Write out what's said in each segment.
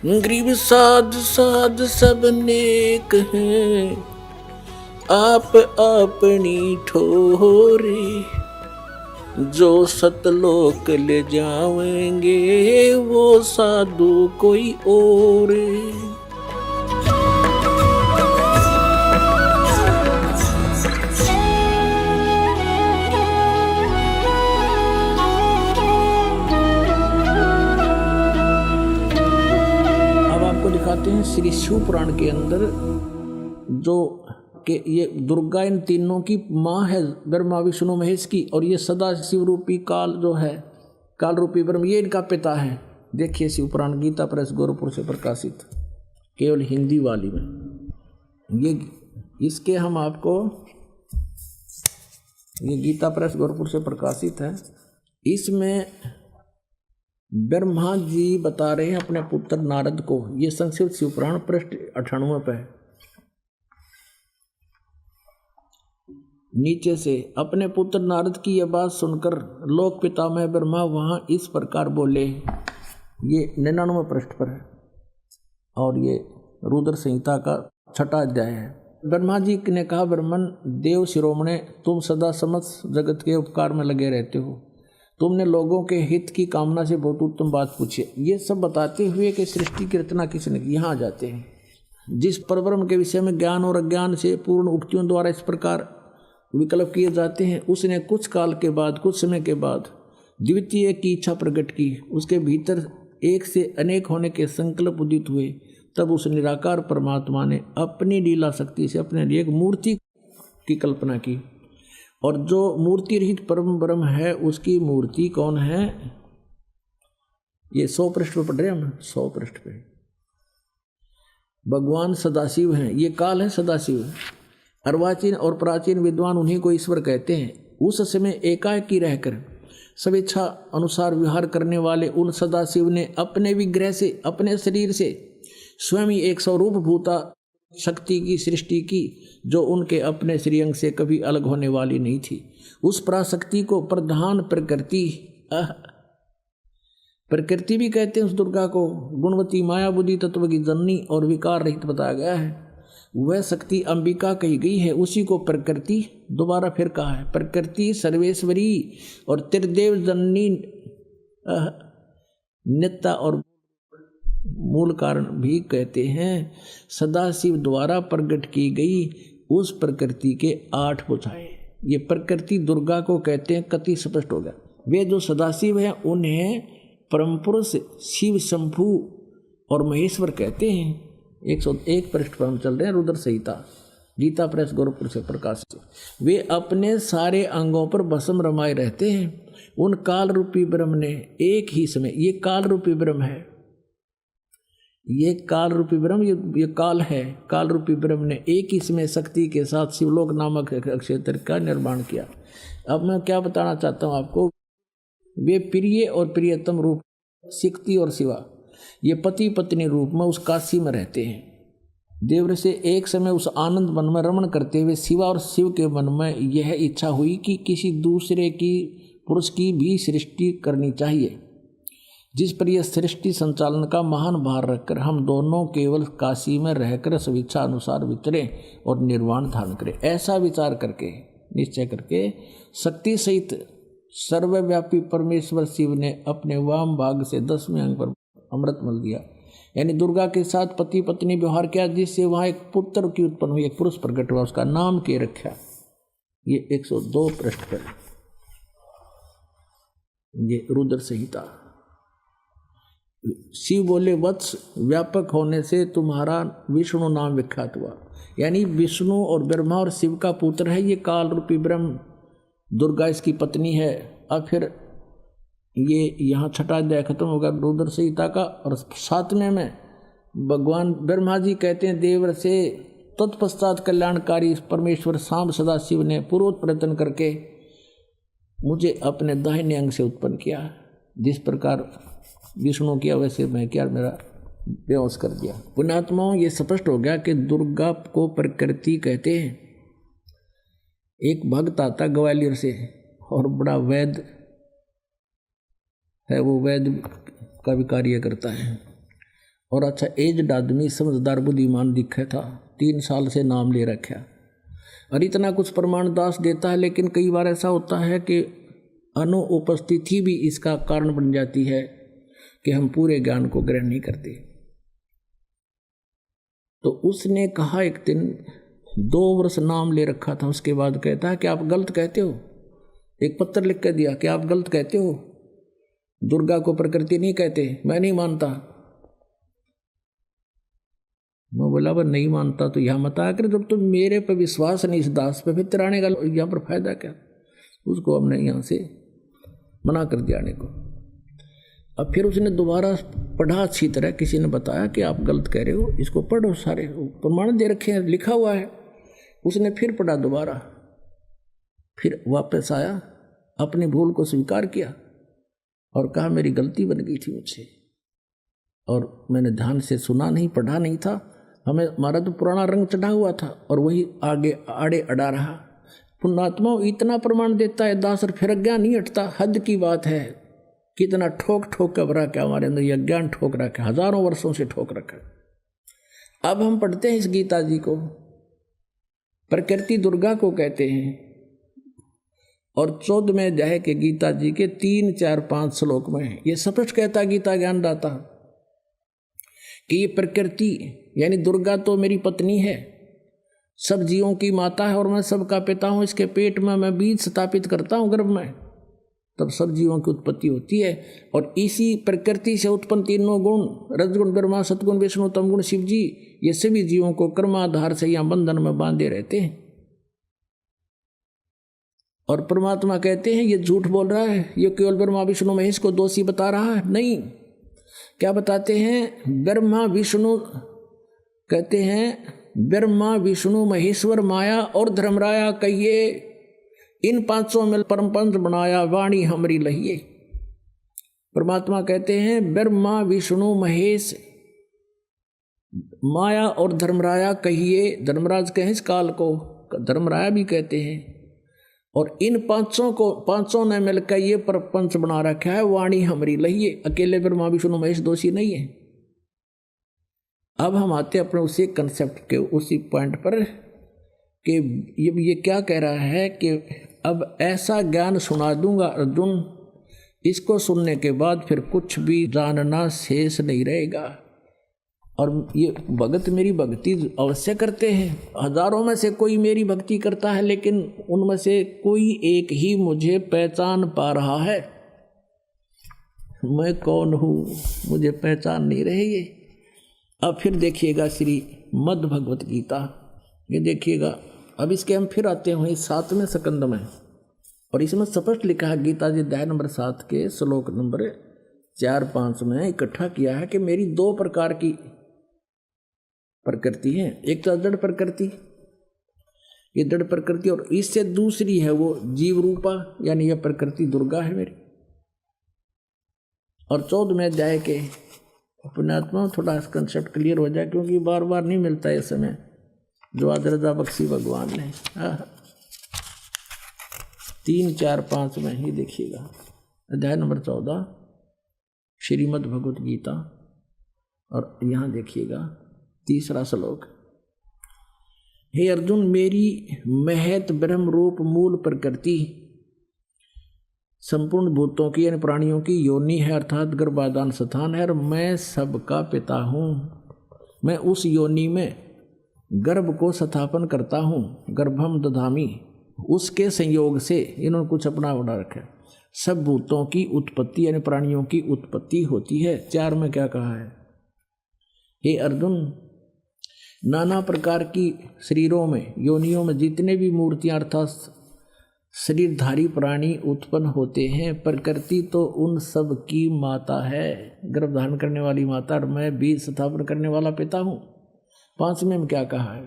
Grieve साध साध सब नेक हैं, आप अपनी ठोरे। जो सतलोक ले जाएंगे वो साधु कोई और। दिखाते हैं श्री शिव पुराण के अंदर जो कि ये दुर्गा इन तीनों की माँ है, ब्रह्मा विष्णु महेश की, और ये सदा शिव रूपी काल जो है, काल रूपी ब्रह्म, ये इनका पिता है। देखिए शिव पुराण गीता प्रेस गोरखपुर से प्रकाशित, केवल हिंदी वाली में। ये इसके हम आपको, ये गीता प्रेस गोरखपुर से प्रकाशित है। इसमें ब्रह्मा जी बता रहे हैं अपने पुत्र नारद को, ये संस्कृत शिवपुराण पृष्ठ 98 पे है। नीचे से अपने पुत्र नारद की यह बात सुनकर लोक पितामह ब्रह्मा वहां इस प्रकार बोले, ये 99 पृष्ठ पर है और ये रुद्र संहिता का 6वां अध्याय है। ब्रह्मा जी ने कहा, ब्रह्मन देव शिरोमणे, तुम सदा समस्त जगत के उपकार में लगे रहते हो, तुमने लोगों के हित की कामना से बहुत उत्तम बात पूछी। ये सब बताते हुए कि सृष्टि की रचना किसने की, यहाँ आ जाते हैं। जिस परब्रह्म के विषय में ज्ञान और अज्ञान से पूर्ण उक्तियों द्वारा इस प्रकार विकल्प किए जाते हैं, उसने कुछ काल के बाद, कुछ समय के बाद द्वितीय की इच्छा प्रकट की। उसके भीतर एक से अनेक होने के संकल्प उदित हुए। तब उस निराकार परमात्मा ने अपनी लीला शक्ति से अपने लिए एक मूर्ति की कल्पना की, और जो मूर्ति रहित परम ब्रह्म है उसकी मूर्ति कौन है? ये 100 पृष्ठ पर पढ़ रहे हम, 100 पृष्ठ पे भगवान सदाशिव हैं। ये काल है सदाशिव। अर्वाचीन और प्राचीन विद्वान उन्हीं को ईश्वर कहते हैं। उस समय एकाकी रहकर स्वेच्छा अनुसार विहार करने वाले उन सदाशिव ने अपने विग्रह से, अपने शरीर से स्वयं ही एक स्वरूप भूता शक्ति की सृष्टि की, जो उनके अपने श्रीअंग से कभी अलग होने वाली नहीं थी। उस पराशक्ति को प्रधान प्रकृति भी कहते हैं। उस दुर्गा को गुणवती माया बुद्धि तत्व की जननी और विकार रहित बताया गया है। वह शक्ति अंबिका कही गई है, उसी को प्रकृति दोबारा फिर कहा है। प्रकृति सर्वेश्वरी और त्रिदेव जननी नित्या और मूल कारण भी कहते हैं। सदाशिव द्वारा प्रकट की गई उस प्रकृति के 8 भुजाएं, ये प्रकृति दुर्गा को कहते हैं। कति स्पष्ट हो गया। वे जो सदाशिव हैं उन्हें परम पुरुष शिव, शंभु और महेश्वर कहते हैं। 101 पृष्ठ पर हम चल रहे हैं, रुद्र संहिता, गीता प्रेस गोरखपुर से प्रकाशित। वे अपने सारे अंगों पर भस्म रमाए रहते हैं। उन काल रूपी ब्रह्म ने एक ही समय, ये काल रूपी ब्रह्म है, ये काल रूपी ब्रह्म, ये काल है, काल रूपी ब्रह्म ने एक ही समय शक्ति के साथ शिवलोक नामक क्षेत्र का निर्माण किया। अब मैं क्या बताना चाहता हूँ आपको, वे प्रिय और प्रियतम रूप शक्ति और शिवा, ये पति पत्नी रूप में उस काशी में रहते हैं। देवर से एक समय उस आनंद मन में रमण करते हुए शिवा और शिव के मन में यह इच्छा हुई कि किसी दूसरे की पुरुष की भी सृष्टि करनी चाहिए, जिस पर यह सृष्टि संचालन का महान भार रखकर हम दोनों केवल काशी में रहकर स्वेच्छा अनुसार विचरें और निर्वाण धारण करें। ऐसा विचार करके, निश्चय करके, शक्ति सहित सर्वव्यापी परमेश्वर शिव ने अपने वाम भाग से 10वें अंग पर अमृत मल दिया, यानी दुर्गा के साथ पति पत्नी व्यवहार किया, जिससे वहाँ एक पुत्र की उत्पन्न हुई, एक पुरुष प्रकट हुआ, उसका नाम के रखा। ये 102 पृष्ठ पर, ये रुद्र संहिता। शिव बोले, वत्स, व्यापक होने से तुम्हारा विष्णु नाम विख्यात हुआ, यानी विष्णु और ब्रह्मा और शिव का पुत्र है ये काल रूपी ब्रह्म। दुर्गा इसकी पत्नी है। अब फिर ये यहाँ 6वां अध्याय खत्म होगा रुद्र संहिता का, और 7वें में भगवान ब्रह्मा जी कहते हैं देवर से, तत्पश्चात कल्याणकारी परमेश्वर सांब सदाशिव ने पूर्वोत्तर प्रयत्न करके मुझे अपने दाहिने अंग से उत्पन्न किया। जिस प्रकार विष्णु किया वैसे मैं क्या, मेरा बेहोश कर दिया। पुण्यात्माओं, ये स्पष्ट हो गया कि दुर्गा को प्रकृति कहते हैं। एक भक्त आता ग्वालियर से और बड़ा वैद्य है, वो वैद्य का भी कार्य करता है। और अच्छा एजड आदमी समझदार बुद्धिमान दिखे था, 3 साल से नाम ले रखा और इतना कुछ प्रमाण दास देता है। लेकिन कई बार ऐसा होता है कि अनुपस्थिति भी इसका कारण बन जाती है कि हम पूरे ज्ञान को ग्रहण नहीं करते। तो उसने कहा एक दिन 2 वर्ष नाम ले रखा था, उसके बाद कहता है कि आप गलत कहते हो। एक पत्र लिख कर दिया कि आप गलत कहते हो, दुर्गा को प्रकृति नहीं कहते, मैं नहीं मानता। मैं बोला वह नहीं मानता तो यह मत आकर, जब तुम मेरे पे विश्वास नहीं इस दास पे, फिर तिराने का यहाँ पर फायदा क्या। उसको हमने यहाँ से मना कर दिया आने को। अब फिर उसने दोबारा पढ़ा अच्छी तरह, किसी ने बताया कि आप गलत कह रहे हो, इसको पढ़ो, सारे प्रमाण दे रखे हैं, लिखा हुआ है। उसने फिर पढ़ा दोबारा, फिर वापस आया, अपनी भूल को स्वीकार किया और कहा मेरी गलती बन गई थी मुझसे और मैंने ध्यान से सुना नहीं, पढ़ा नहीं था। हमारा तो पुराना रंग चढ़ा हुआ था और वही आगे आड़े अड़ा रहा। पुण्यात्मा इतना प्रमाण देता है दास और फिर अज्ञान नहीं हटता। हद की बात है, कितना ठोक ठोक कर भरा क्या हमारे अंदर यह ज्ञान ठोक रखा है, हजारों वर्षों से ठोक रखा है। अब हम पढ़ते हैं इस गीता जी को, प्रकृति दुर्गा को कहते हैं और 14वें अध्याय के गीता जी के 3, 4, 5 श्लोक में ये स्पष्ट कहता गीता ज्ञान दाता कि ये प्रकृति यानी दुर्गा तो मेरी पत्नी है, सब जीवों की माता है और मैं सबका पिता हूँ। इसके पेट में मैं बीज स्थापित करता हूँ गर्भ में, तब सब जीवों की उत्पत्ति होती है। और इसी प्रकृति से उत्पन्न तीनों गुण, रजगुण ब्रह्मा, सतगुण विष्णु, तमगुण शिव जी, ये सभी जीवों को कर्माधार से यहाँ बंधन में बांधे रहते हैं। और परमात्मा कहते हैं ये झूठ बोल रहा है, ये केवल ब्रह्मा विष्णु महेश को दोषी बता रहा है। नहीं, क्या बताते हैं? ब्रह्मा विष्णु कहते हैं, ब्रह्मा विष्णु महेश्वर माया और धर्मराया कहिए, इन 500 में परम पंच बनाया, वाणी हमरी लहिए। परमात्मा कहते हैं ब्रह्मा विष्णु महेश माया और धर्मराया कहिए, धर्मराज कहें इस काल को, धर्मराया भी कहते हैं। और इन 500 ने मिलकर ये प्रपंच बना रखा है, वाणी हमरी लहिए। अकेले ब्रह्मा विष्णु महेश दोषी नहीं है। अब हम आते अपने उसी कंसेप्ट के उसी पॉइंट पर कि ये क्या कह रहा है कि अब ऐसा ज्ञान सुना दूंगा अर्जुन, इसको सुनने के बाद फिर कुछ भी जानना शेष नहीं रहेगा। और ये भगत मेरी भक्ति अवश्य करते हैं, हजारों में से कोई मेरी भक्ति करता है, लेकिन उनमें से कोई एक ही मुझे पहचान पा रहा है। मैं कौन हूँ मुझे पहचान नहीं रही है। अब फिर देखिएगा श्री मद् भगवत गीता, ये देखिएगा। अब इसके हम फिर आते हैं 7वें स्कंद में, और इसमें स्पष्ट लिखा है गीता जी अध्याय नंबर 7 के श्लोक नंबर 4-5 में इकट्ठा किया है कि मेरी 2 प्रकार की प्रकृति है। एक तो जड़ प्रकृति, ये जड़ प्रकृति, और इससे दूसरी है वो जीव रूपा, यानी यह प्रकृति दुर्गा है मेरी। और 14वें अध्याय के पुण्यात्मा थोड़ा कंसेप्ट क्लियर हो जाए, क्योंकि बार बार नहीं मिलता है समय जो आज रजा बख्शी भगवान ने। 3, 4, 5 में ही देखिएगा अध्याय नंबर 14 श्रीमद् भगवत गीता, और यहाँ देखिएगा 3रा श्लोक। हे अर्जुन, मेरी महत ब्रह्म रूप मूल प्रकृति संपूर्ण भूतों की यानी प्राणियों की योनि है, अर्थात गर्भाधान स्थान है, और मैं सबका पिता हूँ। मैं उस योनि में गर्भ को स्थापन करता हूँ, गर्भम दधामी, उसके संयोग से इन्होंने कुछ अपना बना रखा है। सब भूतों की उत्पत्ति यानी प्राणियों की उत्पत्ति होती है। 4 में क्या कहा है? हे अर्जुन, नाना प्रकार की शरीरों में योनियों में जितने भी मूर्तियां अर्थात शरीरधारी प्राणी उत्पन्न होते हैं, प्रकृति तो उन सब की माता है, गर्भ धारण करने वाली माता, और मैं बीज स्थापन करने वाला पिता हूँ। 5वें में क्या कहा है?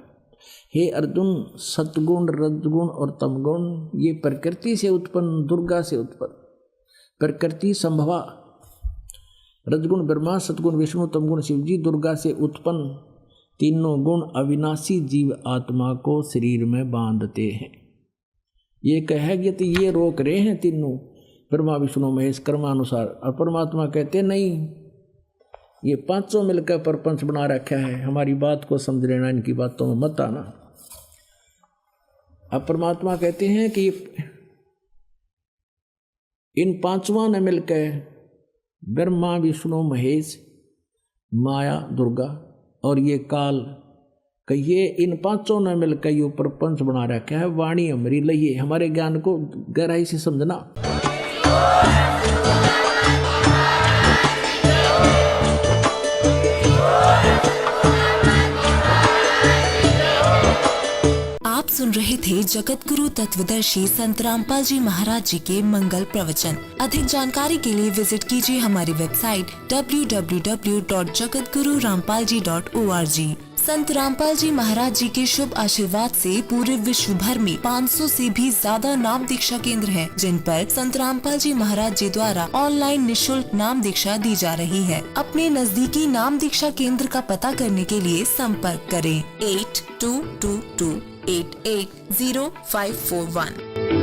हे अर्जुन, सतगुण रजगुण और तमगुण ये प्रकृति से उत्पन्न, दुर्गा से उत्पन्न प्रकृति संभवा, रजगुण ब्रह्मा, सतगुण विष्णु, तमगुण शिव जी, दुर्गा से उत्पन्न तीनों गुण अविनाशी जीव आत्मा को शरीर में बांधते हैं। ये कहेंगे तो ये रोक रहे हैं तीनों, ब्रह्मा विष्णु महेश कर्मानुसार, और परमात्मा कहते नहीं, ये पांचों मिलकर प्रपंच बना रखा है। हमारी बात को समझ लेना, इनकी बातों में मत आना। अब परमात्मा कहते हैं कि इन पांचों ने मिलकर ब्रह्मा विष्णु महेश माया दुर्गा और ये काल कहिए, इन पांचों ने मिलकर ये प्रपंच बना रखा है। वाणी हमारी लइए, हमारे ज्ञान को गहराई से समझना। आप सुन रहे थे जगत गुरु तत्वदर्शी संत रामपाल जी महाराज जी के मंगल प्रवचन। अधिक जानकारी के लिए विजिट कीजिए हमारी वेबसाइट www.jagatgururampalji.org। संत रामपाल जी महाराज जी के शुभ आशीर्वाद से पूरे विश्व भर में 500 से भी ज्यादा नाम दीक्षा केंद्र हैं, जिन पर संत रामपाल जी महाराज जी द्वारा ऑनलाइन निशुल्क नाम दीक्षा दी जा रही है। अपने नजदीकी नाम दीक्षा केंद्र का पता करने के लिए संपर्क करें 8222880541।